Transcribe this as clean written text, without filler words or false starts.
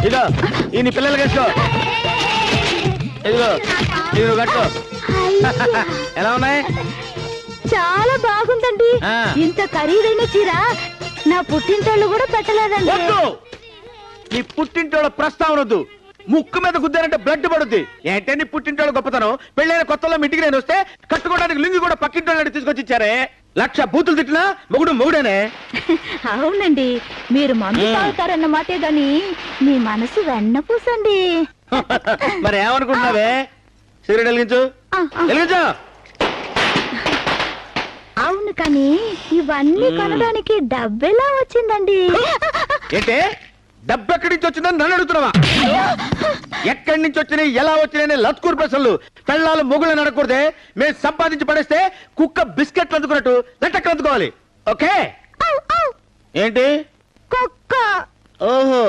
ఇదో ఈ నీ పిల్లలు కట్టుకో. ఇదిగో ఇది కట్టుకో. ఎలా ఉన్నాయి? చాలా బాగుందండి. ఇంత ఖరీదైన చీర నా పుట్టింటోళ్ళు కూడా పెట్టలేదండి. నీ పుట్టింటోళ్ళ ప్రస్తావన వద్దు. ముక్కు మీద గుద్దారంటే బ్లడ్ పడుద్ది. ఏంటే నీ పుట్టింటోళ్ళ గొప్పతనం? పెళ్ళైన కొత్తలో ఇంటికి నేను వస్తే కట్టుకోవడానికి లింగి కూడా పక్కింటోళ్ళని తీసుకొచ్చి ఇచ్చారే. 1,00,000 బూతులు తిట్టినా మొగుడేనే. అవునండి, మీరు మందు తాగుతారన్నమాటే గాని మీ మనసు వెన్నపూసండి. మరి ఏమనుకుంటున్నావే? సిగరెట్ వెలిగించు. వెలిగించు. అవును, కానీ ఇవన్నీ కొనడానికి డబ్బెలా వచ్చిందండి? ఏంటే డబ్బు ఎక్కడి నుంచి వచ్చిందని నన్ను అడుగుతున్నావా? ఎక్కడి నుంచి వచ్చినాయి, ఎలా వచ్చినాయి లత్కూరు ప్రశ్నలు. పెళ్ళాలు మొగుళ్ళని అడగకూడదే. మేము సంపాదించి పడేస్తే కుక్క బిస్కెట్లు అందుకున్నట్టు లెట్టెక్కలు అందుకోవాలి. ఓకే? ఏంటి కుక్క? ఓహో